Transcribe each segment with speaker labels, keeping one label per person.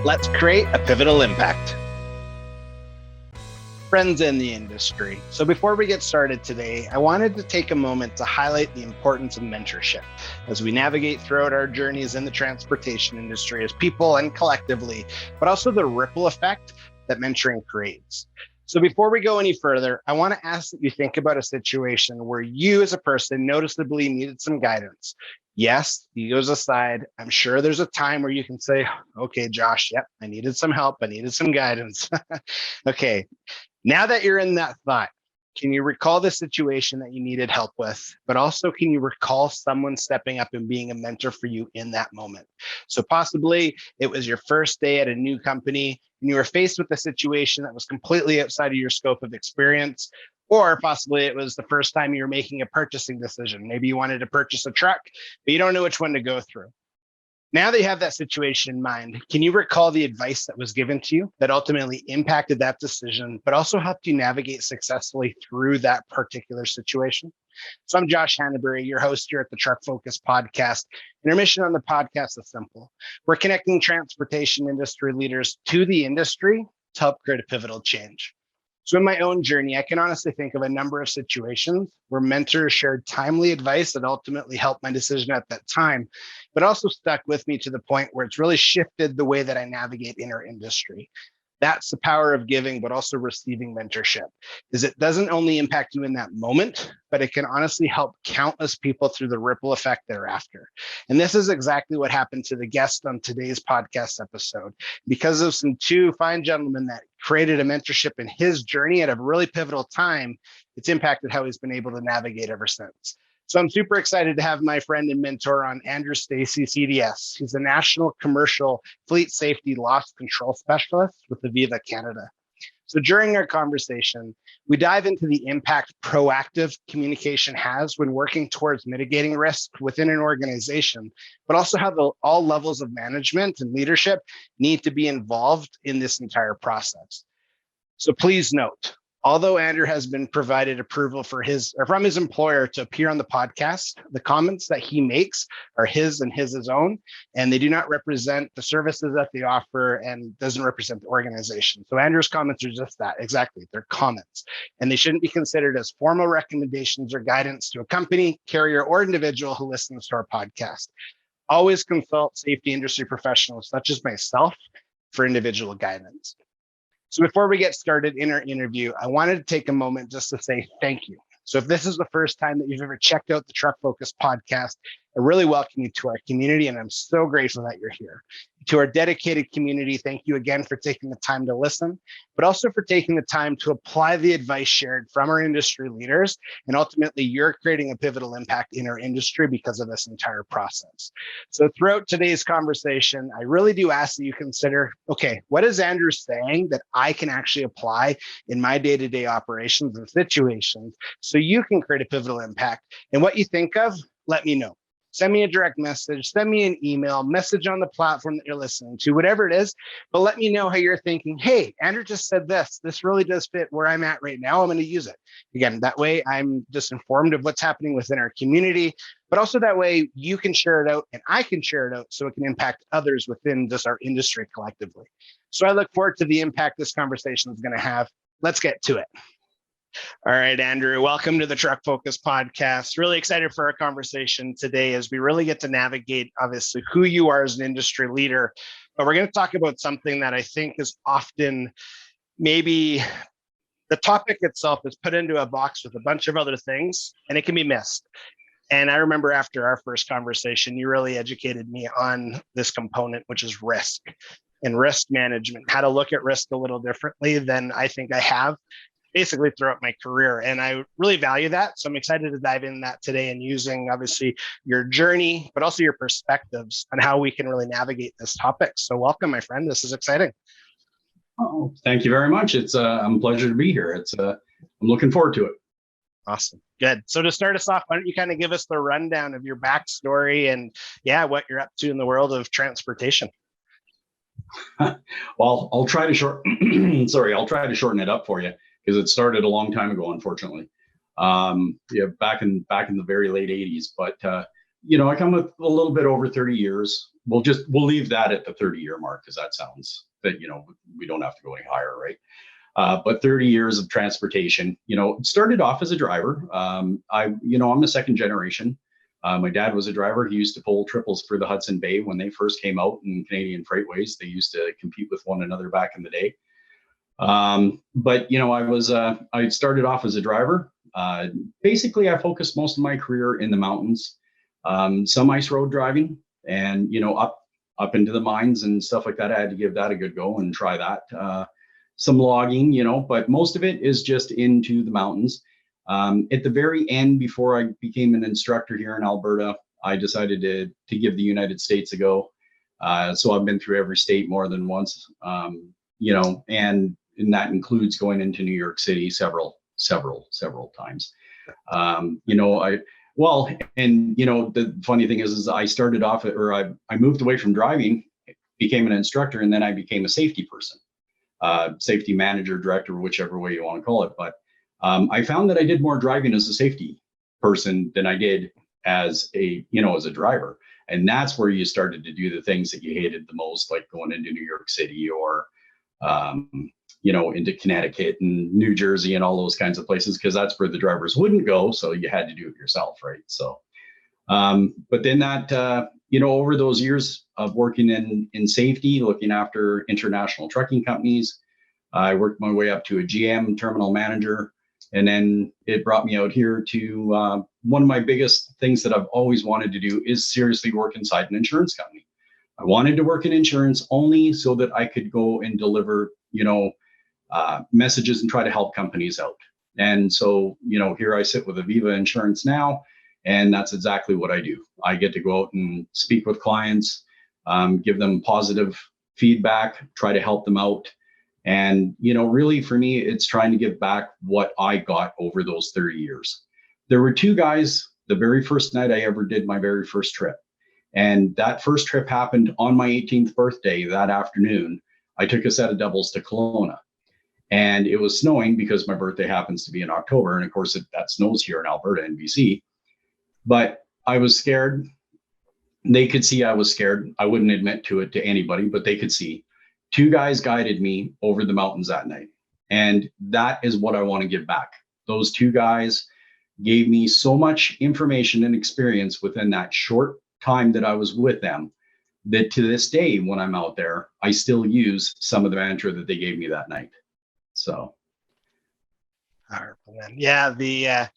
Speaker 1: Let's create a pivotal impact. Friends in the industry. So before we get started today, I wanted to take a moment to highlight the importance of mentorship as we navigate throughout our journeys in the transportation industry as people and collectively, but also the ripple effect that mentoring creates. So before we go any further, I want to ask that you think about a situation where you as a person noticeably needed some guidance. Yes, egos aside, I'm sure there's a time where you can say, okay, Josh, yep, I needed some help. I needed some guidance. Okay, now that you're in that thought, can you recall the situation that you needed help with? But also, can you recall someone stepping up and being a mentor for you in that moment? So possibly it was your first day at a new company and you were faced with a situation that was completely outside of your scope of experience. Or possibly it was the first time you were making a purchasing decision. Maybe you wanted to purchase a truck, but you don't know which one to go through. Now that you have that situation in mind, can you recall the advice that was given to you that ultimately impacted that decision, but also helped you navigate successfully through that particular situation? So I'm Josh Hannabury, your host here at the Truck Focus podcast. And our mission on the podcast is simple. We're connecting transportation industry leaders to the industry to help create a pivotal change. So in my own journey, I can honestly think of a number of situations where mentors shared timely advice that ultimately helped my decision at that time, but also stuck with me to the point where it's really shifted the way that I navigate in our industry. That's the power of giving, but also receiving mentorship, is it doesn't only impact you in that moment, but it can honestly help countless people through the ripple effect thereafter. And this is exactly what happened to the guest on today's podcast episode. Because of some two fine gentlemen that created a mentorship in his journey at a really pivotal time, it's impacted how he's been able to navigate ever since. So I'm super excited to have my friend and mentor on, Andrew Stacey, CDS. He's a national commercial fleet safety loss control specialist with Aviva Canada. So during our conversation, we dive into the impact proactive communication has when working towards mitigating risk within an organization, but also how all levels of management and leadership need to be involved in this entire process. So please note, although Andrew has been provided approval from his employer to appear on the podcast, the comments that he makes are his and his own, and they do not represent the services that they offer and doesn't represent the organization. So Andrew's comments are just that, exactly, they're comments, and they shouldn't be considered as formal recommendations or guidance to a company, carrier, or individual who listens to our podcast. Always consult safety industry professionals such as myself for individual guidance. So before we get started in our interview, I wanted to take a moment just to say thank you. So if this is the first time that you've ever checked out the Truck Focus podcast, I really welcome you to our community, and I'm so grateful that you're here. To our dedicated community, thank you again for taking the time to listen, but also for taking the time to apply the advice shared from our industry leaders. And ultimately, you're creating a pivotal impact in our industry because of this entire process. So throughout today's conversation, I really do ask that you consider, okay, what is Andrew saying that I can actually apply in my day-to-day operations and situations so you can create a pivotal impact? And what you think of, let me know. Send me a direct message, send me an email, message on the platform that you're listening to, whatever it is, but let me know how you're thinking. Hey, Andrew just said this. This really does fit where I'm at right now. I'm going to use it. Again, that way I'm just informed of what's happening within our community, but also that way you can share it out and I can share it out so it can impact others within just our industry collectively. So I look forward to the impact this conversation is going to have. Let's get to it. All right, Andrew, welcome to the Truck Focus podcast. Really excited for our conversation today as we really get to navigate, obviously, who you are as an industry leader. But we're going to talk about something that I think is often maybe the topic itself is put into a box with a bunch of other things, and it can be missed. And I remember after our first conversation, you really educated me on this component, which is risk and risk management, how to look at risk a little differently than I think I have basically throughout my career. And I really value that. So I'm excited to dive in that today and using obviously your journey, but also your perspectives on how we can really navigate this topic. So welcome, my friend. This is exciting.
Speaker 2: Oh, thank you very much. It's a pleasure to be here. I'm looking forward to it.
Speaker 1: Awesome. Good. So to start us off, why don't you kind of give us the rundown of your backstory and what you're up to in the world of transportation?
Speaker 2: Well, I'll try to shorten it up for you, because it started a long time ago, unfortunately. Back in the very late 80s. But I come with a little bit over 30 years. We'll leave that at the 30-year mark because that sounds that, we don't have to go any higher, right? But 30 years of transportation, started off as a driver. I'm a second generation. My dad was a driver. He used to pull triples for the Hudson Bay when they first came out in Canadian freightways. They used to compete with one another back in the day. But I started off as a driver. Basically, I focused most of my career in the mountains, some ice road driving, and up into the mines and stuff like that. I had to give that a good go and try that. Some logging, but most of it is just into the mountains. At the very end, before I became an instructor here in Alberta, I decided to give the United States a go. So I've been through every state more than once, and that includes going into New York City several times. The funny thing is I started off I moved away from driving, became an instructor, and then I became a safety person, safety manager, director, whichever way you want to call it. But I found that I did more driving as a safety person than I did as a driver. And that's where you started to do the things that you hated the most, like going into New York City or, into Connecticut and New Jersey and all those kinds of places, because that's where the drivers wouldn't go. So you had to do it yourself, right? So, but then that, over those years of working in safety, looking after international trucking companies, I worked my way up to a GM terminal manager. And then it brought me out here to one of my biggest things that I've always wanted to do is seriously work inside an insurance company. I wanted to work in insurance only so that I could go and deliver, messages and try to help companies out. And so, here I sit with Aviva Insurance now, and that's exactly what I do. I get to go out and speak with clients, give them positive feedback, try to help them out. And, really for me, it's trying to give back what I got over those 30 years. There were two guys, the very first night I ever did my very first trip. And that first trip happened on my 18th birthday that afternoon. I took a set of doubles to Kelowna. And it was snowing because my birthday happens to be in October. And of course, that snows here in Alberta and BC. But I was scared. They could see I was scared. I wouldn't admit to it to anybody, but they could see. Two guys guided me over the mountains that night. And that is what I want to give back. Those two guys gave me so much information and experience within that short time that I was with them that to this day, when I'm out there, I still use some of the mantra that they gave me that night. So.
Speaker 1: Powerful, man. Yeah,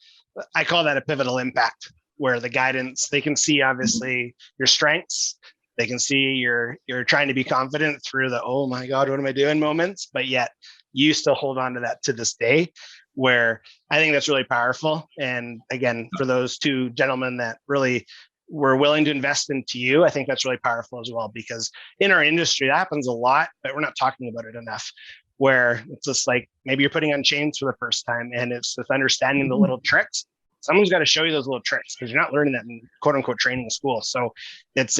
Speaker 1: I call that a pivotal impact, where the guidance, they can see obviously your strengths. They can see you're trying to be confident through the, oh my God, what am I doing moments? But yet you still hold on to that to this day, where I think that's really powerful. And again, for those two gentlemen that really were willing to invest into you, I think that's really powerful as well, because in our industry, that happens a lot, but we're not talking about it enough, where it's just like, maybe you're putting on chains for the first time, and it's just understanding the little tricks. Someone's got to show you those little tricks, because you're not learning that in quote unquote training school. So it's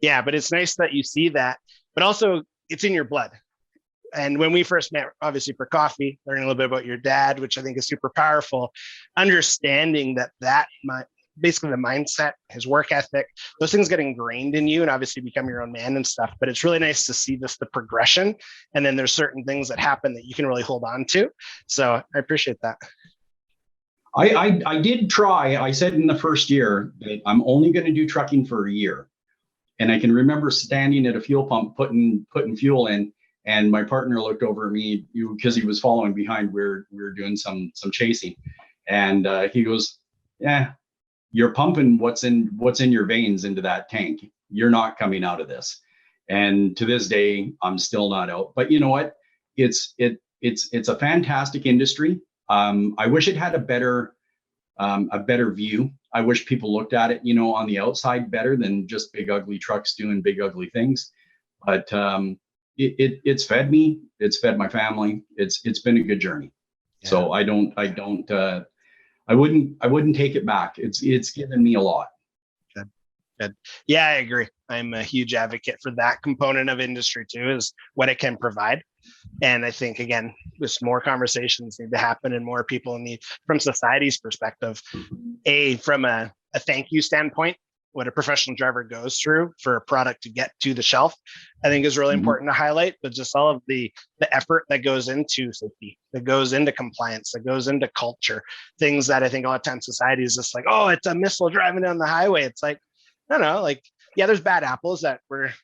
Speaker 1: but it's nice that you see that, but also it's in your blood. And when we first met, obviously for coffee, learning a little bit about your dad, which I think is super powerful, understanding basically the mindset, his work ethic, those things get ingrained in you and obviously become your own man and stuff. But it's really nice to see the progression. And then there's certain things that happen that you can really hold on to. So I appreciate that.
Speaker 2: I did try. I said in the first year that I'm only going to do trucking for a year. And I can remember standing at a fuel pump, putting fuel in, and my partner looked over at me because he was following behind. We were doing some chasing, and he goes, "Yeah, you're pumping what's in your veins into that tank. You're not coming out of this." And to this day, I'm still not out. But you know what? It's a fantastic industry. I wish it had a better view. I wish people looked at it, on the outside better than just big ugly trucks doing big ugly things. But it's fed me. It's fed my family. It's been a good journey. Yeah. So I wouldn't take it back. It's given me a lot.
Speaker 1: Good. Yeah, I agree. I'm a huge advocate for that component of industry too, is what it can provide. And I think, again, just more conversations need to happen, and more people need, from society's perspective, from a a thank you standpoint, what a professional driver goes through for a product to get to the shelf, I think is really important to highlight. But just all of the effort that goes into safety, that goes into compliance, that goes into culture, things that I think a lot of times society is just like, oh, it's a missile driving down the highway. It's like, no, like, yeah, there's bad apples that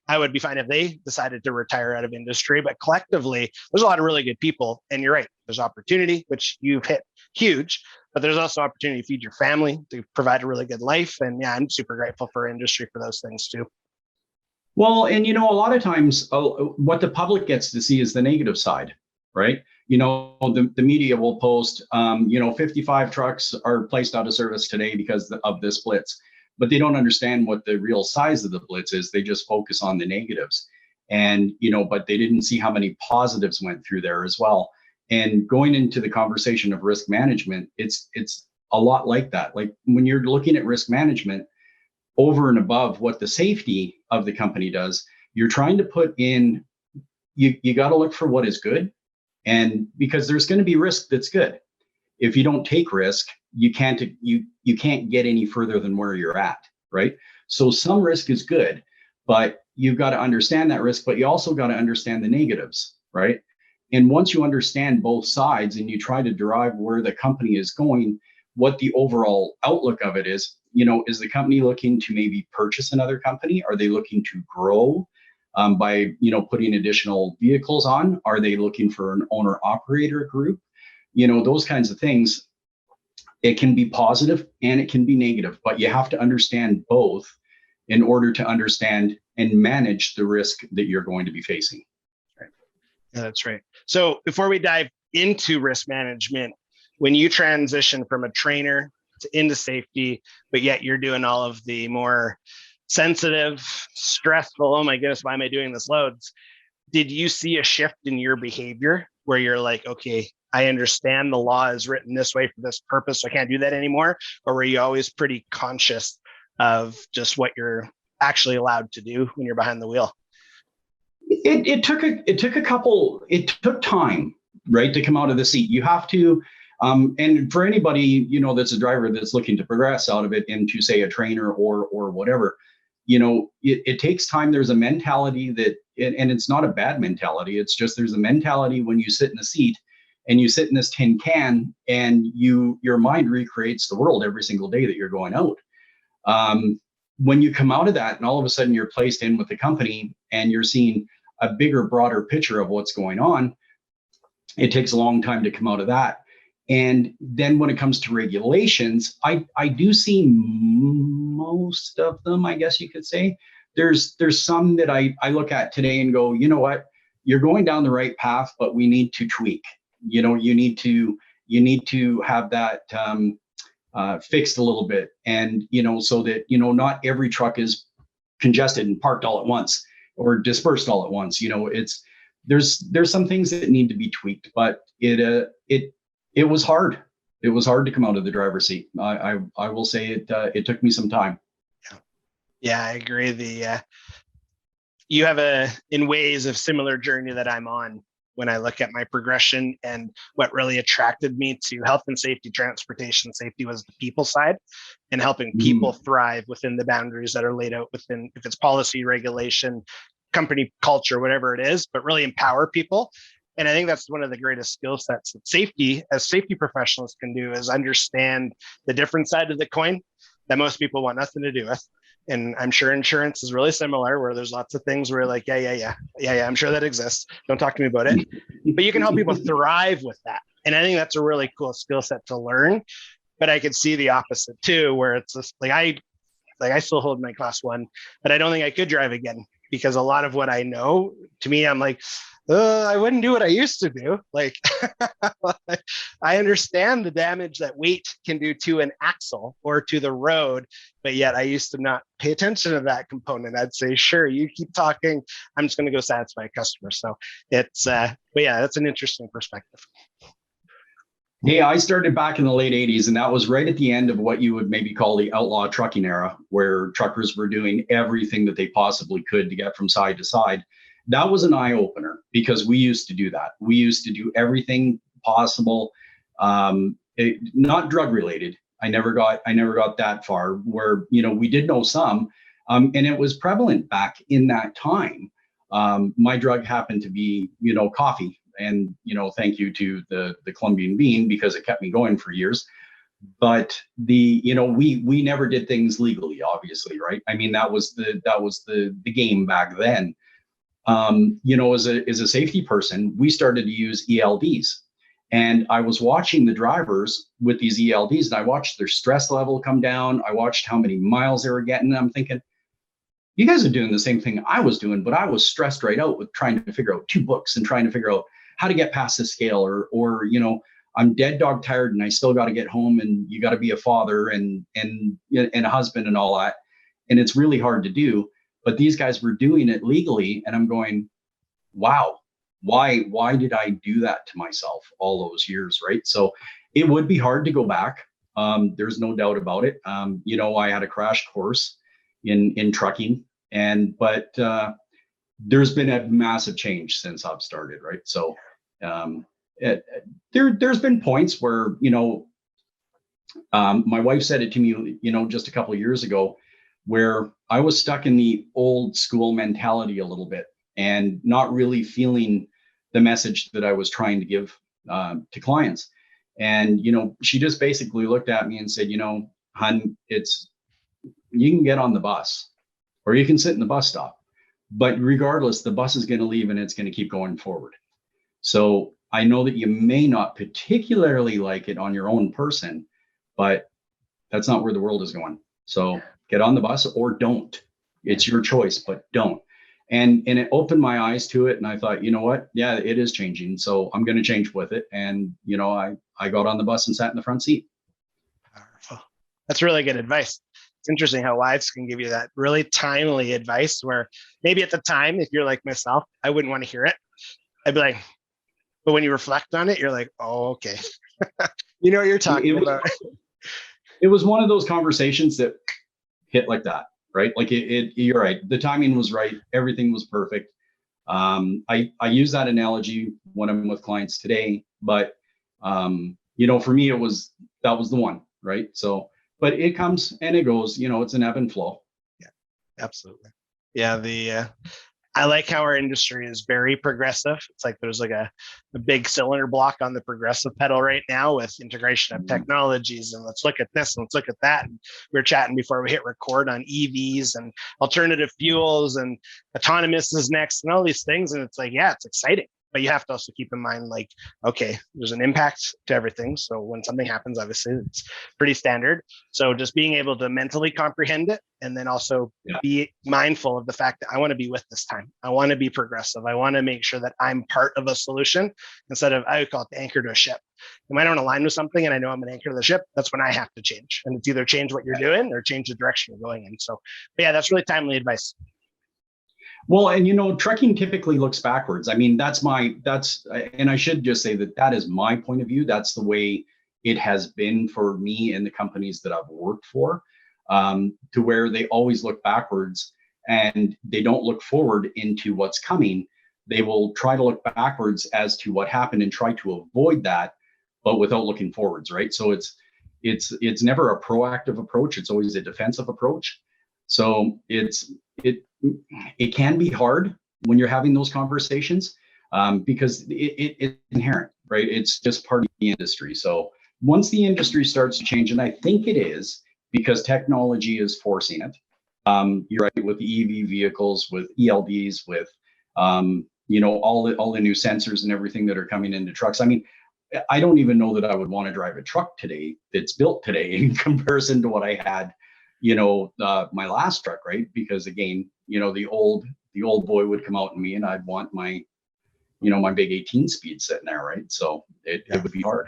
Speaker 1: I would be fine if they decided to retire out of industry, but collectively, there's a lot of really good people. And you're right, there's opportunity, which you've hit huge, but there's also opportunity to feed your family, to provide a really good life. And yeah, I'm super grateful for industry for those things too.
Speaker 2: Well, and a lot of times what the public gets to see is the negative side, right? The media will post, 55 trucks are placed out of service today because of this blitz, but they don't understand what the real size of the blitz is. They just focus on the negatives, and but they didn't see how many positives went through there as well. And going into the conversation of risk management, it's a lot like that. Like when you're looking at risk management, over and above what the safety of the company does, you're trying to put in, you got to look for what is good. And because there's going to be risk that's good. If you don't take risk, you can't get any further than where you're at, right? So some risk is good, but you've got to understand that risk, but you also got to understand the negatives, right? And once you understand both sides and you try to derive where the company is going, what the overall outlook of it is the company looking to maybe purchase another company? Are they looking to grow by, putting additional vehicles on? Are they looking for an owner operator group? Those kinds of things. It can be positive and it can be negative, but you have to understand both in order to understand and manage the risk that you're going to be facing.
Speaker 1: Right. Yeah, that's right. So before we dive into risk management, when you transition from a trainer into safety, but yet you're doing all of the more sensitive, stressful, oh my goodness, why am I doing this loads? Did you see a shift in your behavior where you're like, okay, I understand the law is written this way for this purpose, so I can't do that anymore? Or were you always pretty conscious of just what you're actually allowed to do when you're behind the wheel?
Speaker 2: It took time, right, to come out of the seat. You have to, and for anybody, that's a driver that's looking to progress out of it into, say, a trainer or whatever, it takes time. There's a mentality that, and it's not a bad mentality. It's just, there's a mentality when you sit in the seat and you sit in this tin can and your mind recreates the world every single day that you're going out. When you come out of that and all of a sudden you're placed in with the company and you're seeing a bigger, broader picture of what's going on, it takes a long time to come out of that. And then when it comes to regulations, I do see most of them, I guess you could say. There's some that I look at today and go, you know what, you're going down the right path, but we need to tweak. You need to have that fixed a little bit, and so that not every truck is congested and parked all at once or dispersed all at once. There's some things that need to be tweaked, but it was hard. It was hard to come out of the driver's seat. I will say it took me some time.
Speaker 1: Yeah, I agree. You have in ways of similar journey that I'm on when I look at my progression, and what really attracted me to health and safety, transportation safety, was the people side and helping people thrive within the boundaries that are laid out within, if it's policy, regulation, company culture, whatever it is, but really empower people. And I think that's one of the greatest skill sets that safety professionals can do, is understand the different side of the coin that most people want nothing to do with. And I'm sure insurance is really similar, where there's lots of things where like, yeah, I'm sure that exists. Don't talk to me about it. But you can help people thrive with that. And I think that's a really cool skill set to learn. But I could see the opposite too, where it's just like I still hold my class 1, but I don't think I could drive again, because a lot of what I know, to me, I'm like, I wouldn't do what I used to do. Like, I understand the damage that weight can do to an axle or to the road, but yet I used to not pay attention to that component. I'd say, sure, you keep talking, I'm just going to go satisfy a customer. So it's, but yeah, that's an interesting perspective.
Speaker 2: Yeah, I started back in the late 80s, and that was right at the end of what you would maybe call the outlaw trucking era, where truckers were doing everything that they possibly could to get from side to side. That was an eye-opener, because we used to do that. We used to do everything possible, not drug related, I never got that far where, we did know some, and it was prevalent back in that time. My drug happened to be, coffee, and, thank you to the Colombian bean, because it kept me going for years. But we never did things legally, obviously, right? I mean, that was the game back then. As a safety person, we started to use ELDs. And I was watching the drivers with these ELDs, and I watched their stress level come down. I watched how many miles they were getting. And I'm thinking, you guys are doing the same thing I was doing, but I was stressed right out with trying to figure out 2 books and trying to figure out how to get past the scale, or I'm dead dog tired and I still got to get home, and you got to be a father and a husband and all that. And it's really hard to do, but these guys were doing it legally. And I'm going, wow, why did I do that to myself all those years? Right. So it would be hard to go back. There's no doubt about it. I had a crash course in trucking, but there's been a massive change since I've started. Right. So, there's been points where, my wife said it to me, just a couple of years ago, where I was stuck in the old school mentality a little bit and not really feeling the message that I was trying to give to clients. And, she just basically looked at me and said, hun, you can get on the bus or you can sit in the bus stop, but regardless, the bus is going to leave and it's going to keep going forward. So I know that you may not particularly like it on your own person, but that's not where the world is going. So get on the bus or don't. It's your choice, but don't. And it opened my eyes to it. And I thought, you know what? Yeah, it is changing. So I'm going to change with it. And, I got on the bus and sat in the front seat.
Speaker 1: Powerful. That's really good advice. It's interesting how wives can give you that really timely advice where maybe at the time, if you're like myself, I wouldn't want to hear it. I'd be like, but when you reflect on it, you're like, oh, okay. You know what you're talking about.
Speaker 2: It was one of those conversations that hit like that, right? Like you're right. The timing was right. Everything was perfect. I use that analogy when I'm with clients today, but for me, that was the one, right? So, but it comes and it goes, it's an ebb and flow.
Speaker 1: Yeah, absolutely. Yeah. I like how our industry is very progressive. It's like there's like a big cylinder block on the progressive pedal right now with integration of technologies. And let's look at this and let's look at that. And we were chatting before we hit record on EVs and alternative fuels, and autonomous is next and all these things. And it's like, yeah, it's exciting. But you have to also keep in mind, like, okay, there's an impact to everything. So when something happens, obviously it's pretty standard. So just being able to mentally comprehend it, and then also be mindful of the fact that I want to be with this time. I want to be progressive. I want to make sure that I'm part of a solution instead of, I would call it the anchor to a ship. When I don't align with something and I know I'm an anchor to the ship, that's when I have to change. And it's either change what you're doing or change the direction you're going in. So, but yeah, that's really timely advice.
Speaker 2: Well, and trucking typically looks backwards. I mean, and I should just say that is my point of view. That's the way it has been for me in the companies that I've worked for, to where they always look backwards and they don't look forward into what's coming. They will try to look backwards as to what happened and try to avoid that, but without looking forwards, right? So it's never a proactive approach. It's always a defensive approach. So it can be hard when you're having those conversations, because it's inherent, right? It's just part of the industry. So once the industry starts to change, and I think it is because technology is forcing it. You're right, with EV vehicles, with ELDs, with all the new sensors and everything that are coming into trucks. I mean, I don't even know that I would want to drive a truck today that's built today in comparison to what I had my last truck, right? Because again, the old boy would come out in me and I'd want my big 18 speed sitting there, right? So it would be hard.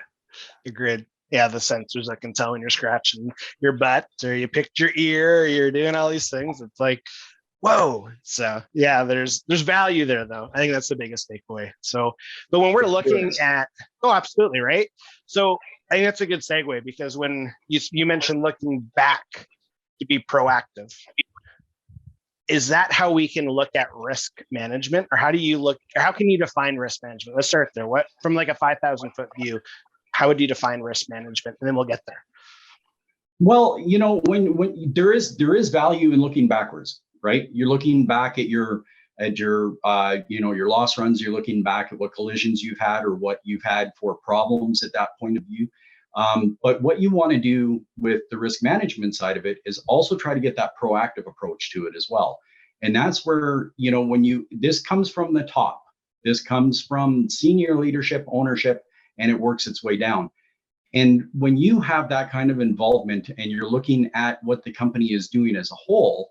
Speaker 1: Agreed. Yeah, the sensors that can tell when you're scratching your butt or you picked your ear or you're doing all these things. It's like, whoa. So yeah, there's value there though. I think that's the biggest takeaway. So, but when we're looking at, absolutely, right? So I think that's a good segue, because when you mentioned looking back to be proactive, is that how we can look at risk management, or how can you define risk management? Let's start there. What, from like a 5,000 foot view, how would you define risk management? And then we'll get there.
Speaker 2: Well, when there is value in looking backwards, right? You're looking back at your your loss runs. You're looking back at what collisions you've had or what you've had for problems at that point of view. But what you want to do with the risk management side of it is also try to get that proactive approach to it as well. And that's where, this comes from the top. This comes from senior leadership, ownership, and it works its way down. And when you have that kind of involvement and you're looking at what the company is doing as a whole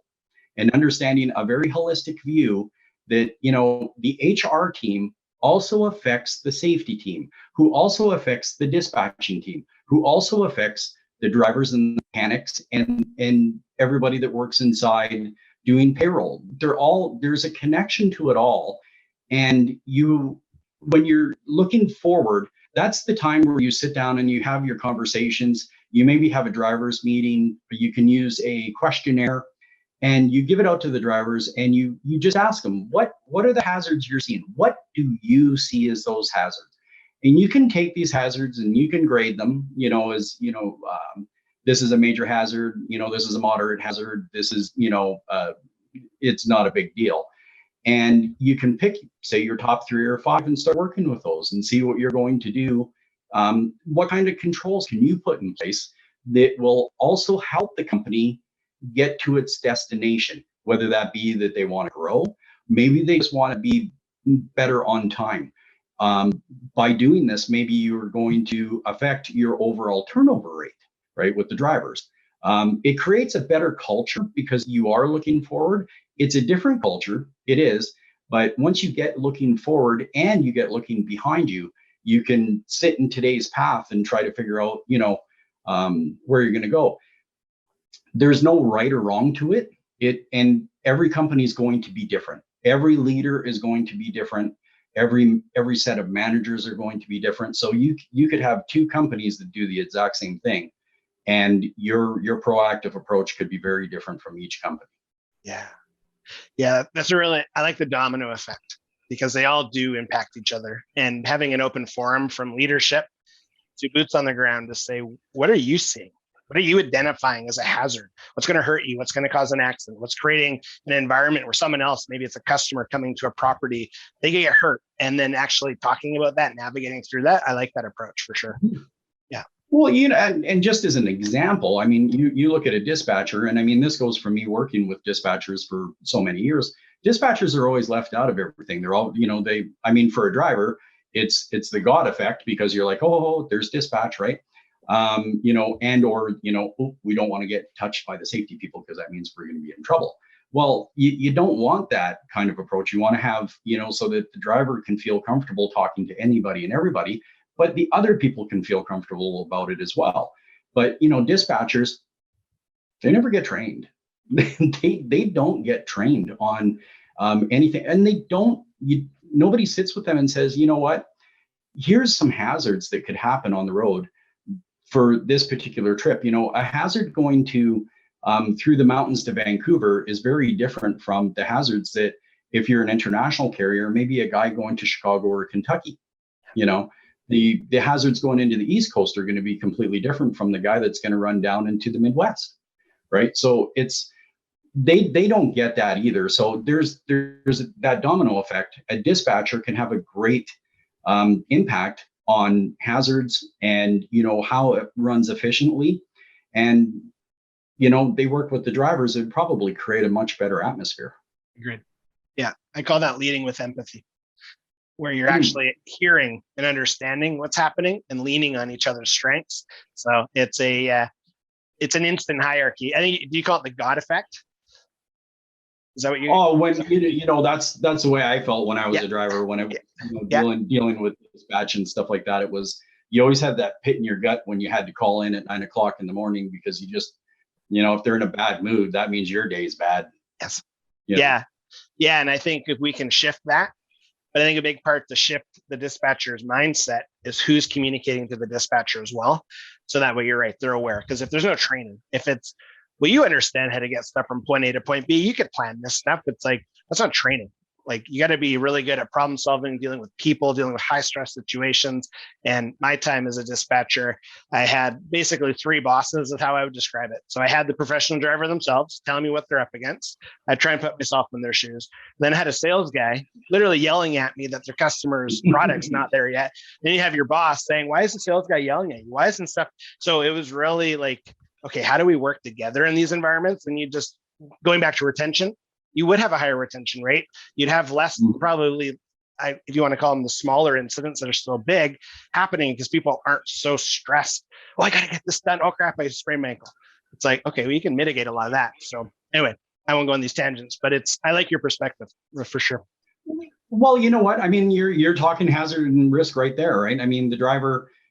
Speaker 2: and understanding a very holistic view that, the HR team also affects the safety team, who also affects the dispatching team, who also affects the drivers and the mechanics and everybody that works inside doing payroll. There's a connection to it all. And when you're looking forward, that's the time where you sit down and you have your conversations. You maybe have a driver's meeting, but you can use a questionnaire and you give it out to the drivers and you just ask them, what are the hazards you're seeing? What do you see as those hazards? And you can take these hazards and you can grade them, this is a major hazard, this is a moderate hazard, this is, it's not a big deal. And you can pick, say, your top 3 or 5 and start working with those and see what you're going to do. What kind of controls can you put in place that will also help the company get to its destination, whether that be that they want to grow, maybe they just want to be better on time. By doing this, maybe you're going to affect your overall turnover rate, right, with the drivers. It creates a better culture because you are looking forward. It's a different culture, it is, but once you get looking forward and you get looking behind you, you can sit in today's path and try to figure out, where you're going to go. There's no right or wrong to it. And every company is going to be different. Every leader is going to be different. Every set of managers are going to be different. So you could have 2 companies that do the exact same thing, and your proactive approach could be very different from each company.
Speaker 1: Yeah, I like the domino effect because they all do impact each other. And having an open forum from leadership to boots on the ground to say, what are you seeing? What are you identifying as a hazard? What's going to hurt you? What's going to cause an accident? What's creating an environment where someone else, maybe it's a customer coming to a property, they get hurt, and then actually talking about that, navigating through that. I like that approach for sure. Yeah.
Speaker 2: Well, and just as an example, I mean, you look at a dispatcher, and I mean, this goes from me working with dispatchers for so many years. Dispatchers are always left out of everything. They're all, for a driver, it's the God effect because you're like, oh, there's dispatch, right? We don't want to get touched by the safety people because that means we're going to be in trouble. Well, you don't want that kind of approach. You want to have, so that the driver can feel comfortable talking to anybody and everybody, but the other people can feel comfortable about it as well. But, dispatchers, they never get trained. They don't get trained on anything. And nobody sits with them and says, you know what, here's some hazards that could happen on the road for this particular trip. A hazard going to through the mountains to Vancouver is very different from the hazards that if you're an international carrier, maybe a guy going to Chicago or Kentucky. The hazards going into the East Coast are going to be completely different from the guy that's going to run down into the Midwest, right? So they don't get that either. So there's that domino effect. A dispatcher can have a great impact on hazards and how it runs efficiently, and they work with the drivers. It'd probably create a much better atmosphere.
Speaker 1: Agreed. Yeah, I call that leading with empathy, where you're actually hearing and understanding what's happening and leaning on each other's strengths. So it's an instant hierarchy. I think, do you call it the God effect? Is that what you?
Speaker 2: Oh, when that's the way I felt when I was a driver. When I was dealing with dispatch and stuff like that, it was, you always had that pit in your gut when you had to call in at 9 o'clock in the morning because you just, if they're in a bad mood, that means your day's bad.
Speaker 1: Yes. Yeah. And I think if we can shift that, but I think a big part to shift the dispatcher's mindset is who's communicating to the dispatcher as well. So that way, you're right, they're aware. Because if there's no training, if it's, well, you understand how to get stuff from point A to point B, you could plan this stuff. It's like, that's not training. Like you got to be really good at problem solving, dealing with people, dealing with high stress situations. And my time as a dispatcher, I had basically three bosses is how I would describe it. So I had the professional driver themselves telling me what they're up against. I try and put myself in their shoes. Then I had a sales guy literally yelling at me that their customer's product's not there yet. Then you have your boss saying, why is the sales guy yelling at you? Why isn't stuff? So it was really like, okay, how do we work together in these environments? And you just, going back to retention, you would have a higher retention rate. You'd have less probably, if you want to call them the smaller incidents that are still big happening because people aren't so stressed. Oh, I got to get this done. Oh crap, I sprained my ankle. It's like, okay, well, you can mitigate a lot of that. So anyway, I won't go on these tangents, but I like your perspective for sure.
Speaker 2: Well, you know what? I mean, you're talking hazard and risk right there, right? I mean,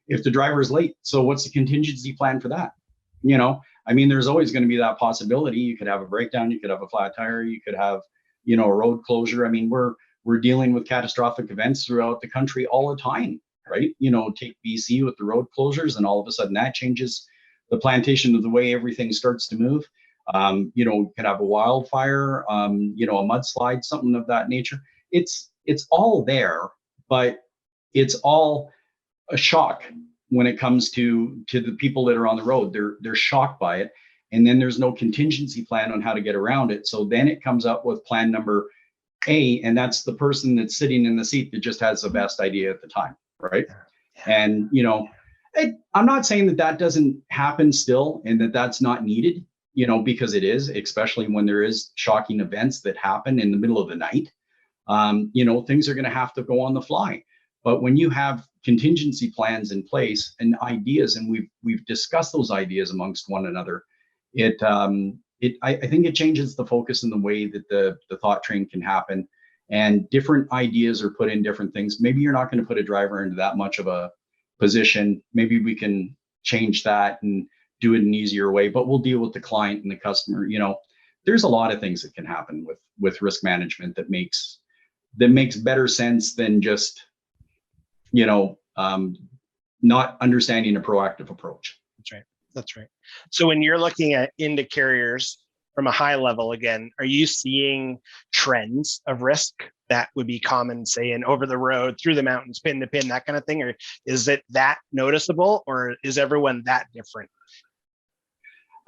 Speaker 2: if the driver is late, so what's the contingency plan for that? I mean, there's always going to be that possibility. You could have a breakdown, you could have a flat tire, you could have, a road closure. I mean, we're dealing with catastrophic events throughout the country all the time, right? Take BC with the road closures, and all of a sudden that changes the plantation of the way everything starts to move. You could have a wildfire, a mudslide, something of that nature. It's all there, but it's all a shock when it comes to the people that are on the road. They're shocked by it, and then there's no contingency plan on how to get around it. So then it comes up with plan number A, and that's the person that's sitting in the seat that just has the best idea at the time, right? And I'm not saying that doesn't happen still, and that's not needed, because it is, especially when there is shocking events that happen in the middle of the night. Things are going to have to go on the fly. But when you have contingency plans in place and ideas, and we've discussed those ideas amongst one another, I think it changes the focus and the way that the thought train can happen, and different ideas are put in different things. Maybe you're not going to put a driver into that much of a position. Maybe we can change that and do it in an easier way, but we'll deal with the client and the customer. There's a lot of things that can happen with risk management that makes better sense than just not understanding a proactive approach.
Speaker 1: That's right. So when you're looking into carriers from a high level, again, are you seeing trends of risk that would be common, say, in over the road, through the mountains, pin to pin, that kind of thing? Or is it that noticeable, or is everyone that different?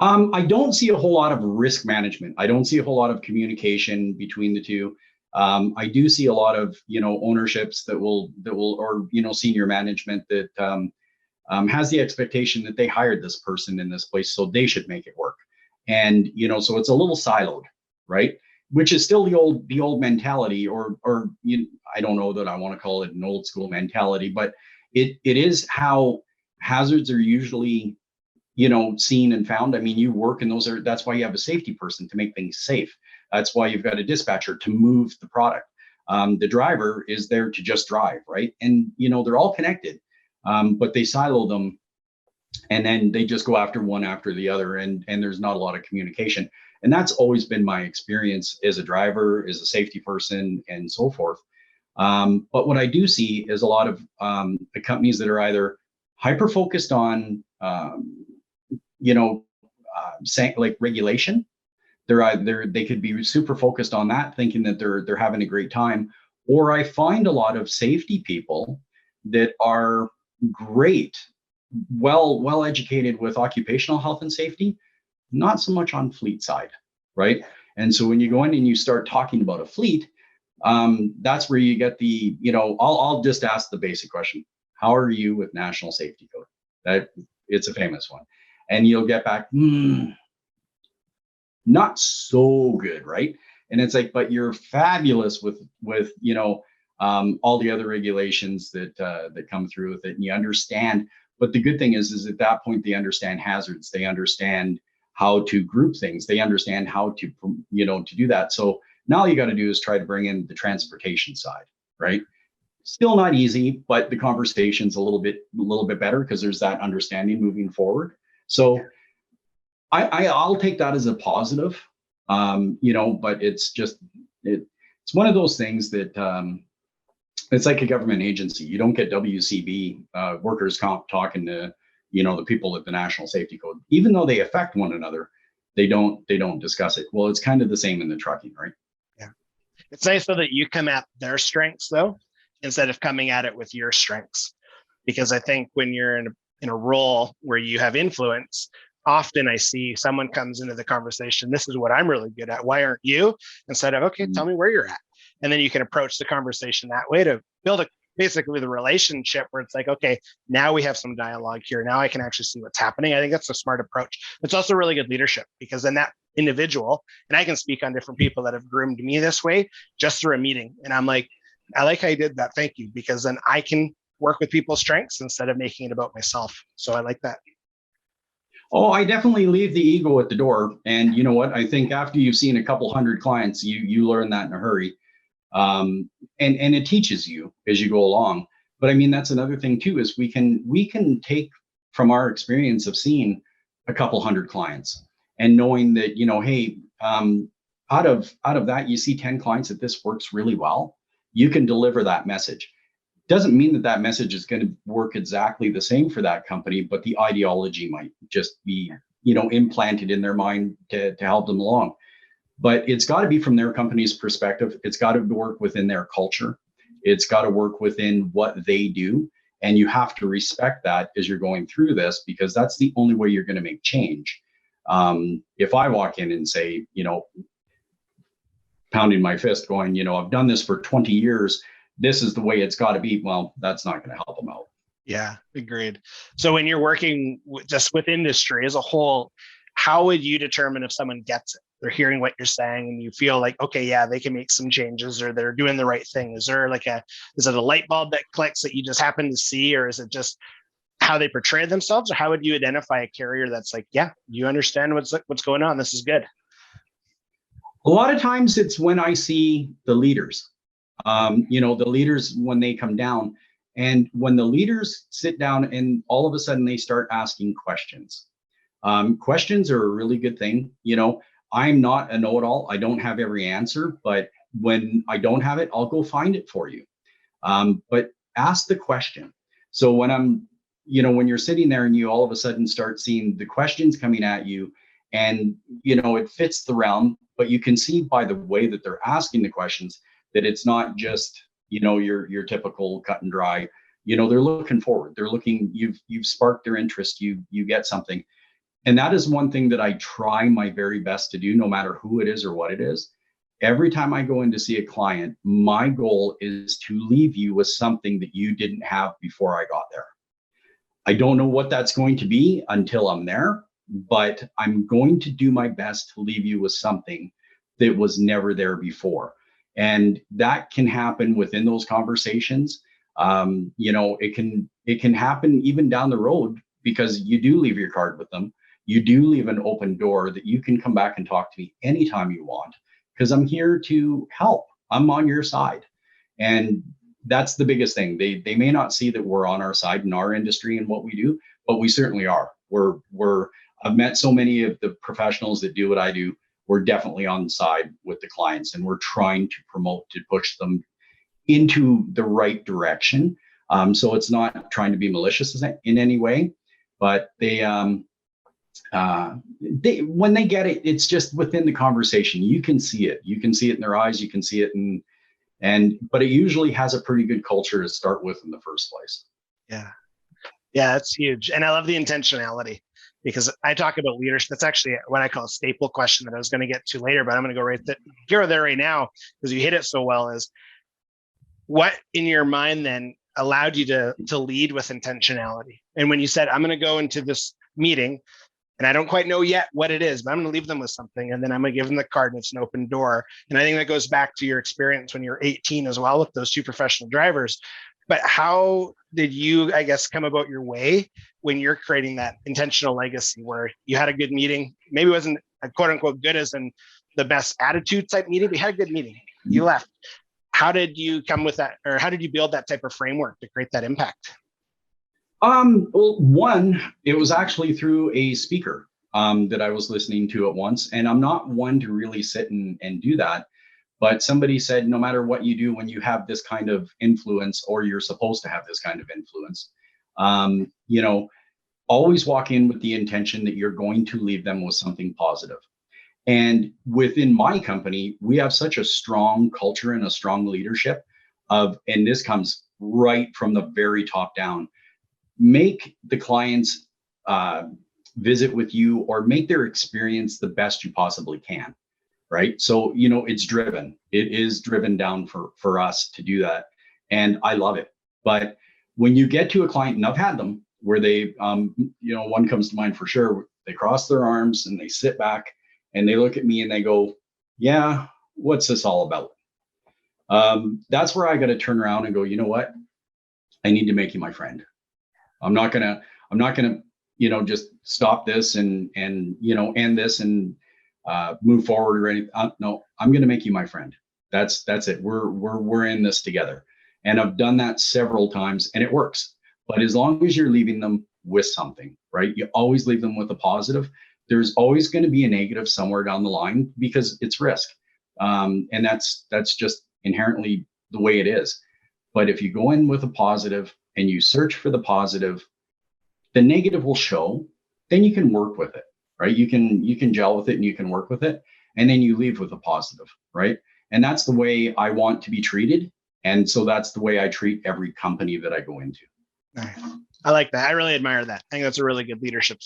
Speaker 2: I don't see a whole lot of risk management. I don't see a whole lot of communication between the two. I do see a lot of, ownerships that will, or, senior management that has the expectation that they hired this person in this place, so they should make it work. And, so it's a little siloed, right? Which is still the old mentality, or I don't know that I want to call it an old school mentality, but it is how hazards are usually, seen and found. I mean, you work in that's why you have a safety person, to make things safe. That's why you've got a dispatcher to move the product. The driver is there to just drive, right? And, they're all connected, but they silo them, and then they just go after one after the other, and there's not a lot of communication. And that's always been my experience as a driver, as a safety person, and so forth. But what I do see is a lot of the companies that are either hyper focused on, like regulation. They could be super focused on that, thinking that they're having a great time. Or I find a lot of safety people that are great, well educated with occupational health and safety, not so much on fleet side, right? And so when you go in and you start talking about a fleet, that's where you get the, I'll just ask the basic question: how are you with national safety code? It's a famous one, and you'll get back, not so good, right? And it's like, but you're fabulous with all the other regulations that come through with it, and you understand. But the good thing is at that point they understand hazards, they understand how to group things, they understand how to to do that. So now all you got to do is try to bring in the transportation side, right? Still not easy, but the conversation's a little bit better because there's that understanding moving forward. So I'll take that as a positive, but it's one of those things that it's like a government agency. You don't get WCB, workers' comp, talking to the people at the National Safety Code, even though they affect one another. They don't discuss it. Well, it's kind of the same in the trucking, right?
Speaker 1: Yeah. It's nice though that you come at their strengths though, instead of coming at it with your strengths. Because I think when you're in a role where you have influence, often I see someone comes into the conversation, this is what I'm really good at. Why aren't you? Instead of, okay, tell me where you're at. And then you can approach the conversation that way to build basically the relationship where it's like, okay, now we have some dialogue here. Now I can actually see what's happening. I think that's a smart approach. It's also really good leadership because then that individual, and I can speak on different people that have groomed me this way just through a meeting. And I'm like, I like how you did that. Thank you. Because then I can work with people's strengths instead of making it about myself. So I like that.
Speaker 2: Oh, I definitely leave the ego at the door. And you know what? I think after you've seen a couple hundred clients, you learn that in a hurry. And it teaches you as you go along. But I mean, that's another thing too, is we can take from our experience of seeing a couple hundred clients and knowing that, you know, hey, out of that, you see 10 clients that this works really well. You can deliver that message. Doesn't mean that that message is going to work exactly the same for that company, but the ideology might just be, you know, implanted in their mind to help them along. But it's got to be from their company's perspective. It's got to work within their culture. It's got to work within what they do. And you have to respect that as you're going through this, because that's the only way you're going to make change. If I walk in and say, you know, pounding my fist going, you know, I've done this for 20 years. This is the way it's got to be. Well, that's not going to help them out.
Speaker 1: Yeah, agreed. So when you're working just with industry as a whole, how would you determine if someone gets it? They're hearing what you're saying and you feel like, okay, yeah, they can make some changes or they're doing the right thing. Is it a light bulb that clicks that you just happen to see, or is it just how they portray themselves? Or how would you identify a carrier that's like, yeah, you understand what's going on. This is good.
Speaker 2: A lot of times it's when I see the leaders, you know, the leaders when they come down, and when the leaders sit down and all of a sudden they start asking questions. Questions are a really good thing. You know, I'm not a know-it-all. I don't have every answer, but when I don't have it, I'll go find it for you. But ask the question. So when when you're sitting there and you all of a sudden start seeing the questions coming at you, and, you know, it fits the realm, but you can see by the way that they're asking the questions that it's not just, you know, your typical cut and dry. You know, they're looking forward. They're looking, you've sparked their interest. You get something. And that is one thing that I try my very best to do, no matter who it is or what it is. Every time I go in to see a client, my goal is to leave you with something that you didn't have before I got there. I don't know what that's going to be until I'm there, but I'm going to do my best to leave you with something that was never there before. And that can happen within those conversations. You know, it can happen even down the road, because you do leave your card with them. You do leave an open door that you can come back and talk to me anytime you want, because I'm here to help. I'm on your side. And that's the biggest thing. They may not see that we're on our side in our industry and what we do, but we certainly are. I've met so many of the professionals that do what I do. We're definitely on the side with the clients, and we're trying to promote, to push them into the right direction. So it's not trying to be malicious in any way, but when they get it, it's just within the conversation. You can see it. You can see it in their eyes. You can see it but it usually has a pretty good culture to start with in the first place.
Speaker 1: Yeah. Yeah, that's huge. And I love the intentionality, because I talk about leadership. That's actually what I call a staple question that I was going to get to later, but I'm going to go there right now because you hit it so well. Is what in your mind then allowed you to lead with intentionality? And when you said, I'm going to go into this meeting and I don't quite know yet what it is, but I'm going to leave them with something, and then I'm going to give them the card, and it's an open door. And I think that goes back to your experience when you're 18 as well with those two professional drivers. But how did you, I guess, come about your way when you're creating that intentional legacy where you had a good meeting? Maybe it wasn't a quote unquote good as in the best attitude type meeting, but you had a good meeting. You left. How did you come with that, or how did you build that type of framework to create that impact?
Speaker 2: Well, one, it was actually through a speaker that I was listening to at once. And I'm not one to really sit and do that. But somebody said, no matter what you do, when you have this kind of influence, or you're supposed to have this kind of influence, you know, always walk in with the intention that you're going to leave them with something positive. And within my company, we have such a strong culture and a strong leadership and this comes right from the very top down. Make the clients visit with you or make their experience the best you possibly can, right? So, it's driven. It is driven down for us to do that. And I love it. But when you get to a client, and I've had them where they, one comes to mind for sure, they cross their arms and they sit back and they look at me and they go, yeah, what's this all about? That's where I got to turn around and go, you know what? I need to make you my friend. I'm not gonna, just stop this and end this and move forward or anything. No, I'm gonna make you my friend. That's it. We're in this together. And I've done that several times and it works. But as long as you're leaving them with something, right? You always leave them with a positive. There's always going to be a negative somewhere down the line because it's risk. And that's just inherently the way it is. But if you go in with a positive and you search for the positive, the negative will show, then you can work with it, right? You can gel with it and you can work with it. And then you leave with a positive, right? And that's the way I want to be treated. And so that's the way I treat every company that I go into.
Speaker 1: Nice. I like that. I really admire that. I think that's a really good leadership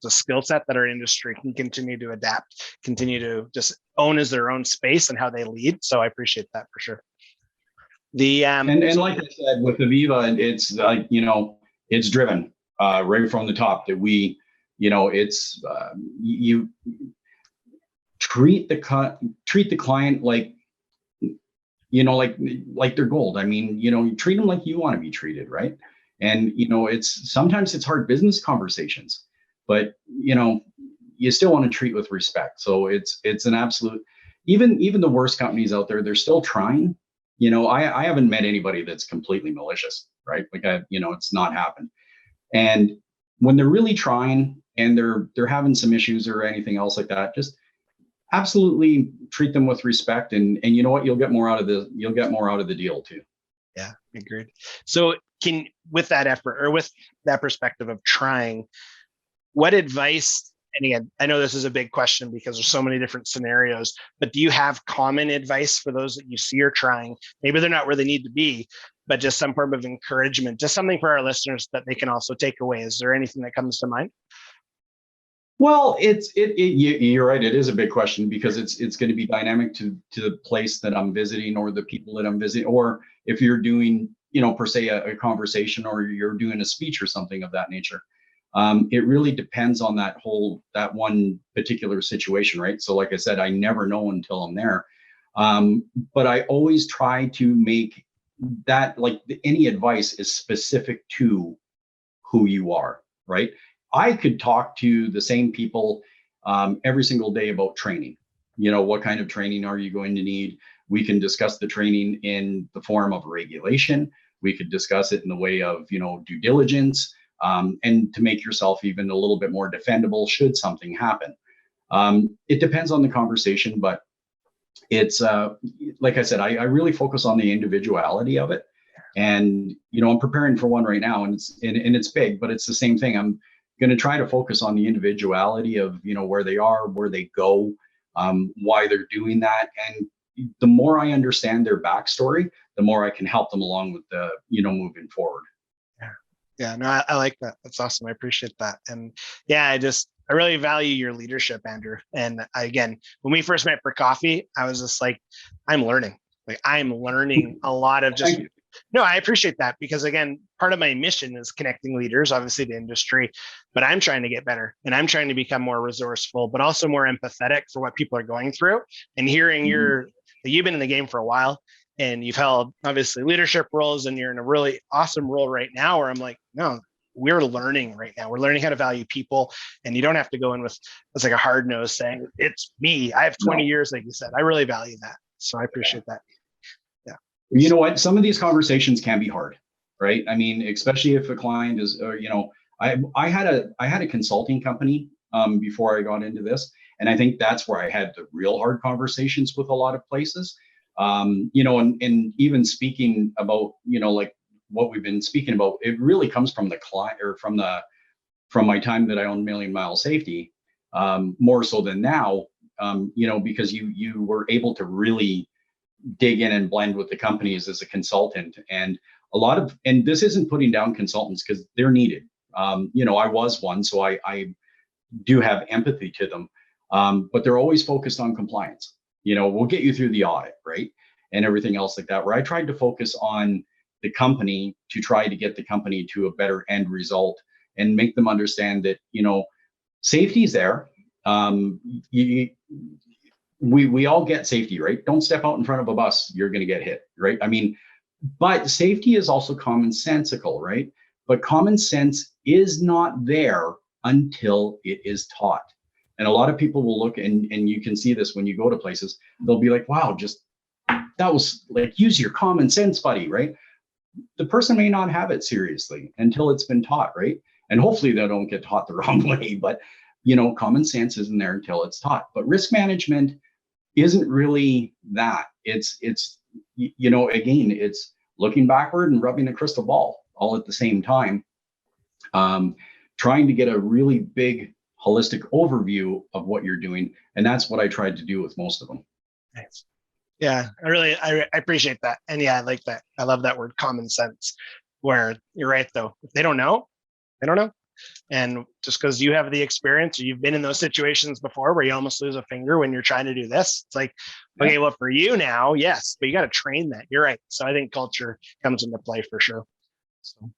Speaker 1: skill set that our industry can continue to adapt, continue to just own as their own space and how they lead. So I appreciate that for sure.
Speaker 2: And like I said, with Aviva, it's like, it's driven right from the top that we, it's you treat the client like, like they're gold. I mean, you treat them like you want to be treated, right? And sometimes it's hard business conversations, but you still want to treat with respect. So it's an absolute. Even the worst companies out there, they're still trying. I haven't met anybody that's completely malicious, right? Like it's not happened. And when they're really trying and they're having some issues or anything else like that, just absolutely treat them with respect. And you know what? You'll get more out of the deal too.
Speaker 1: Yeah, agreed. So with that effort or with that perspective of trying, what advice, and again, I know this is a big question because there's so many different scenarios, but do you have common advice for those that you see are trying? Maybe they're not where they need to be, but just some form of encouragement, just something for our listeners that they can also take away. Is there anything that comes to mind?
Speaker 2: Well, you're right. It is a big question because it's going to be dynamic to the place that I'm visiting or the people that I'm visiting, or if you're doing, per se a conversation or you're doing a speech or something of that nature. It really depends on that one particular situation, right? So like I said, I never know until I'm there. But I always try to make that, like, any advice is specific to who you are, right? I could talk to the same people every single day about training. What kind of training are you going to need? We can discuss the training in the form of regulation. We could discuss it in the way of, due diligence, and to make yourself even a little bit more defendable should something happen. It depends on the conversation, but it's like I said, I really focus on the individuality of it. And, I'm preparing for one right now and it's big, but it's the same thing. I'm going to try to focus on the individuality of, where they are, where they go, why they're doing that. And the more I understand their backstory, the more I can help them along with the, moving forward.
Speaker 1: Yeah, no, I like that. That's awesome. I appreciate that. And yeah, I really value your leadership, Andrew. And again, when we first met for coffee, I was just like, I'm learning a lot of just, no, I appreciate that because again, part of my mission is connecting leaders, obviously to industry, but I'm trying to get better and I'm trying to become more resourceful, but also more empathetic for what people are going through. And hearing you've been in the game for a while and you've held obviously leadership roles and you're in a really awesome role right now where I'm like, no, we're learning right now. We're learning how to value people and you don't have to go in with, it's like a hard nose saying it's me. I have 20 years, like you said. I really value that. So I appreciate that. Yeah.
Speaker 2: You know what? Some of these conversations can be hard, right? I mean, especially if a client is, I had a consulting company before I got into this. And I think that's where I had the real hard conversations with a lot of places. And even speaking about, like what we've been speaking about, it really comes from the client or from my time that I owned Million Mile Safety, more so than now. because you were able to really dig in and blend with the companies as a consultant. And and this isn't putting down consultants, because they're needed. I was one, so I do have empathy to them. But they're always focused on compliance. We'll get you through the audit, right? And everything else like that, where I tried to focus on the company to try to get the company to a better end result and make them understand that, safety is there. We all get safety, right? Don't step out in front of a bus, you're going to get hit, right? But safety is also commonsensical, right? But common sense is not there until it is taught. And a lot of people will look, and you can see this when you go to places, they'll be like, wow, that was like, use your common sense, buddy, right? The person may not have it seriously until it's been taught, right? And hopefully they don't get taught the wrong way, but common sense isn't there until it's taught. But risk management isn't really that. It's again, it's looking backward and rubbing a crystal ball all at the same time, trying to get a really big holistic overview of what you're doing. And that's what I tried to do with most of them.
Speaker 1: Nice. Yeah, I appreciate that. And yeah, I like that. I love that word, common sense, where you're right, though. If they don't know, they don't know. And just because you have the experience, or you've been in those situations before where you almost lose a finger when you're trying to do this, it's like, okay, well, for you now, yes, but you got to train that. You're right. So I think culture comes into play for sure. So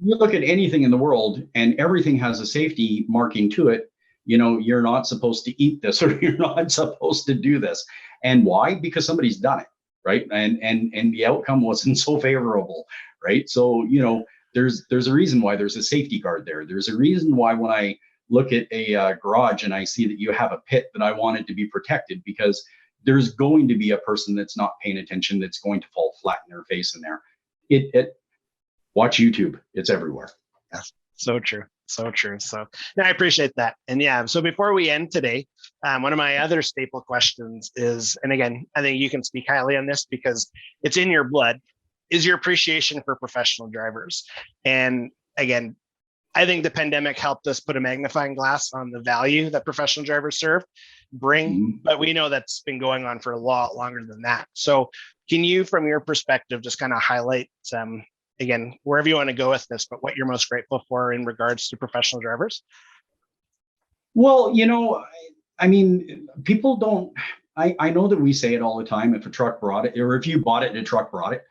Speaker 2: you look at anything in the world and everything has a safety marking to it. You're not supposed to eat this, or you're not supposed to do this. And why? Because somebody's done it, right? And the outcome wasn't so favorable, right? So, there's a reason why there's a safety guard there. There's a reason why when I look at a garage and I see that you have a pit, that I want it to be protected, because there's going to be a person that's not paying attention that's going to fall flat in their face in there. Watch YouTube. It's everywhere.
Speaker 1: Yeah, so true. So true. So I appreciate that. And yeah, so before we end today, one of my other staple questions is, and again, I think you can speak highly on this because it's in your blood, is your appreciation for professional drivers. And again, I think the pandemic helped us put a magnifying glass on the value that professional drivers bring, but we know that's been going on for a lot longer than that. So can you, from your perspective, just kind of highlight again, wherever you want to go with this, but what you're most grateful for in regards to professional drivers?
Speaker 2: Well, people don't, I know that we say it all the time, if a truck brought it, or if you bought it and a truck brought it.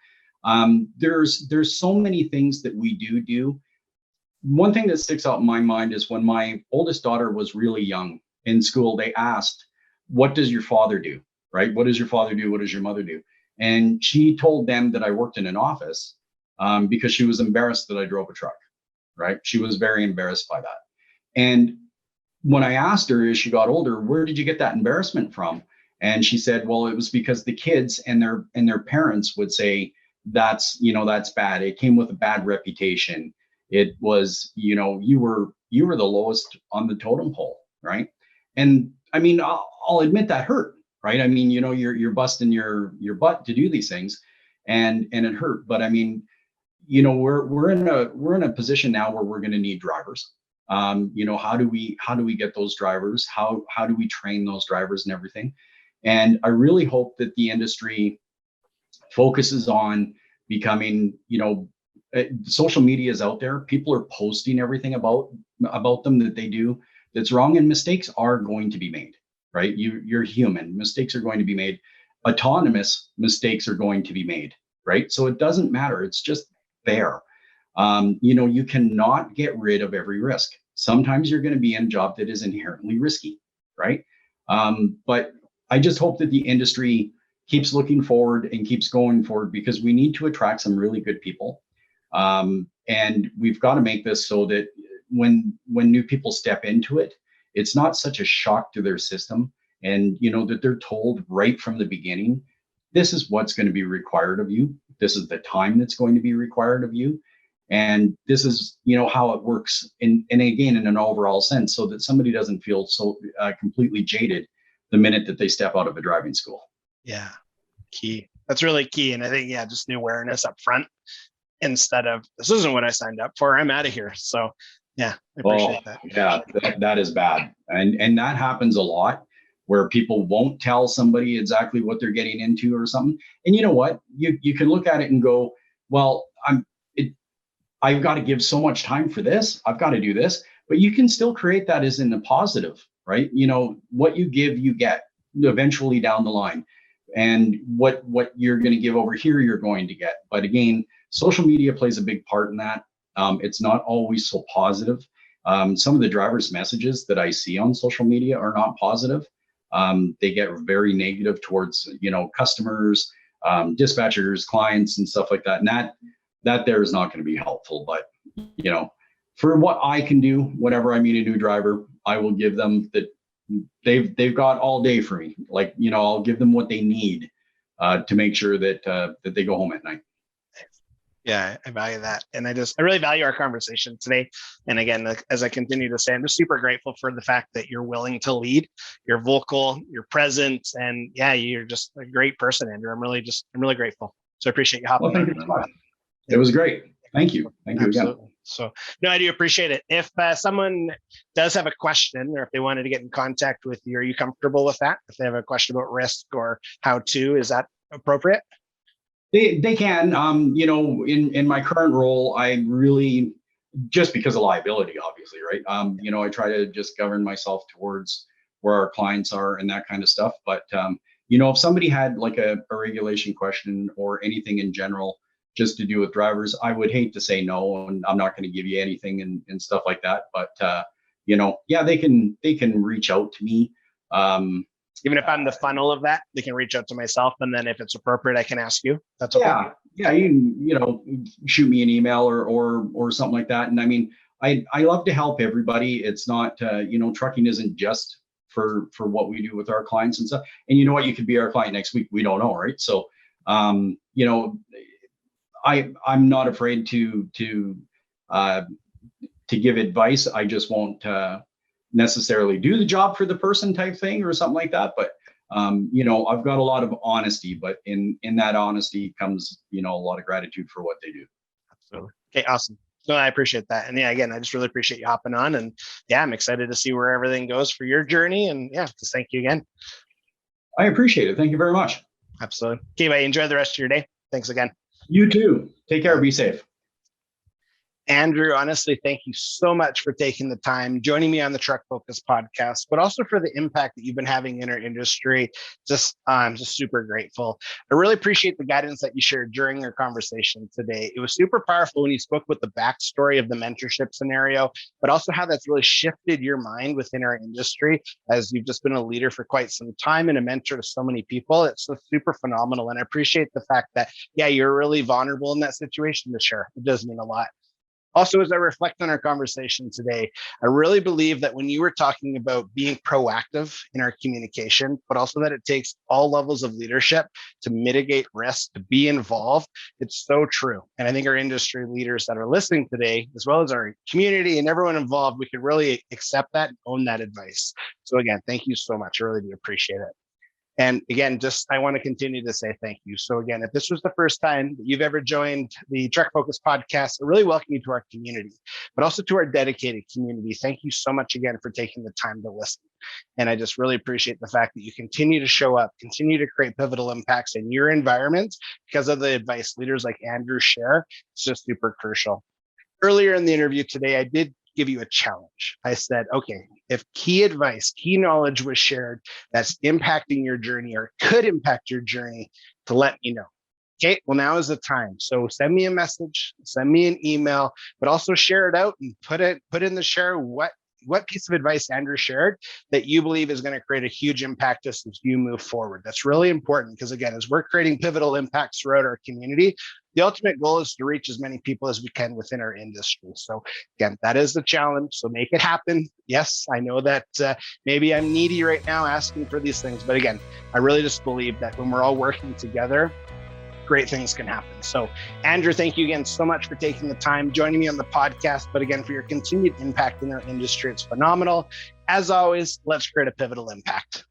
Speaker 2: There's so many things that we do. One thing that sticks out in my mind is when my oldest daughter was really young in school, they asked, what does your father do? Right? What does your father do? What does your mother do? And she told them that I worked in an office, because she was embarrassed that I drove a truck, right? She was very embarrassed by that. And when I asked her as she got older, where did you get that embarrassment from? And she said, well, it was because the kids and their parents would say, that's bad. It came with a bad reputation. It was, you were the lowest on the totem pole, right? And I'll admit that hurt, right? You're busting your butt to do these things, and it hurt. But we're in a position now where we're going to need drivers. How do we get those drivers? How do we train those drivers and everything? And I really hope that the industry focuses on becoming, social media is out there. People are posting everything about them that they do that's wrong, and mistakes are going to be made, right? You're human. Mistakes are going to be made. Autonomous mistakes are going to be made, right? So it doesn't matter. It's just there. You cannot get rid of every risk. Sometimes you're going to be in a job that is inherently risky, right? But I just hope that the industry keeps looking forward and keeps going forward, because we need to attract some really good people. And we've got to make this so that when new people step into it, it's not such a shock to their system, and that they're told right from the beginning, this is what's going to be required of you. This is the time that's going to be required of you. And this is, how it works and again, in an overall sense, so that somebody doesn't feel so completely jaded the minute that they step out of a driving school.
Speaker 1: Yeah. Key. That's really key. And I think, just the awareness up front, instead of, this isn't what I signed up for, I'm out of here. So Yeah, I appreciate that.
Speaker 2: Yeah, that is bad. And that happens a lot where people won't tell somebody exactly what they're getting into or something. And you know what? You can look at it and go, well, I've got to give so much time for this. I've got to do this, but you can still create that as in a positive, right? What you give, you get eventually down the line, and what you're going to give over here, you're going to get. But again, social media plays a big part in that. It's not always so positive. Some of the drivers' messages that I see on social media are not positive. They get very negative towards, customers, dispatchers, clients, and stuff like that. And that there is not going to be helpful. But, for what I can do, whenever I meet a new driver, I will give them that they've got all day for me. Like, I'll give them what they need to make sure that they go home at night.
Speaker 1: Yeah, I value that. And I really value our conversation today. And again, as I continue to say, I'm just super grateful for the fact that you're willing to lead, you're vocal, you're present, and yeah, you're just a great person, Andrew. I'm really grateful. So I appreciate you hopping on.
Speaker 2: Thank you so much. It was great. Thank you. Thank you again.
Speaker 1: So, no, I do appreciate it. If someone does have a question, or if they wanted to get in contact with you, are you comfortable with that? If they have a question about risk or how to, is that appropriate?
Speaker 2: They can. In my current role, I really, just because of liability, obviously, right? I try to just govern myself towards where our clients are and that kind of stuff. But if somebody had like a regulation question or anything in general, just to do with drivers, I would hate to say no, and I'm not going to give you anything and stuff like that. But they can reach out to me.
Speaker 1: Even if I'm the funnel of that, they can reach out to myself, and then if it's appropriate, I can ask you. That's okay.
Speaker 2: Yeah. You shoot me an email or something like that. And I mean, I love to help everybody. It's not trucking isn't just for what we do with our clients and stuff. And you know what, you could be our client next week. We don't know, right? So I'm not afraid to give advice. I just won't necessarily do the job for the person type thing or something like that. But I've got a lot of honesty, but in that honesty comes a lot of gratitude for what they do.
Speaker 1: Absolutely. Okay, awesome. No, I appreciate that. And yeah, again, I just really appreciate you hopping on, and yeah, I'm excited to see where everything goes for your journey. And yeah, just thank you again.
Speaker 2: I appreciate it. Thank you very much.
Speaker 1: Absolutely. Okay, bye. Enjoy the rest of your day. Thanks again.
Speaker 2: You too. Take care. Be safe.
Speaker 1: Andrew, honestly, thank you so much for taking the time, joining me on the Truck Focus podcast, but also for the impact that you've been having in our industry. I'm just super grateful. I really appreciate the guidance that you shared during our conversation today. It was super powerful when you spoke with the backstory of the mentorship scenario, but also how that's really shifted your mind within our industry, as you've just been a leader for quite some time and a mentor to so many people. It's so super phenomenal. And I appreciate the fact that, yeah, you're really vulnerable in that situation to share. It does mean a lot. Also, as I reflect on our conversation today, I really believe that when you were talking about being proactive in our communication, but also that it takes all levels of leadership to mitigate risk, to be involved, it's so true. And I think our industry leaders that are listening today, as well as our community and everyone involved, we could really accept that and own that advice. So again, thank you so much. I really do appreciate it. And again, I want to continue to say thank you. So again, if this was the first time that you've ever joined the Truck Focus podcast, I really welcome you to our community, but also to our dedicated community. Thank you so much again for taking the time to listen. And I just really appreciate the fact that you continue to show up, continue to create pivotal impacts in your environment because of the advice leaders like Andrew share. It's just super crucial. Earlier in the interview today, I did give you a challenge. I said, okay, if key advice, key knowledge was shared that's impacting your journey or could impact your journey, to let me know. Okay, well, now is the time. So send me a message, send me an email, but also share it out and put in the share what piece of advice Andrew shared that you believe is going to create a huge impact as you move forward. That's really important because, again, as we're creating pivotal impacts throughout our community, the ultimate goal is to reach as many people as we can within our industry. So again, that is the challenge. So make it happen. Yes, I know that maybe I'm needy right now asking for these things, but again, I really just believe that when we're all working together, great things can happen. So Andrew, thank you again so much for taking the time, joining me on the podcast, but again, for your continued impact in our industry. It's phenomenal. As always, let's create a pivotal impact.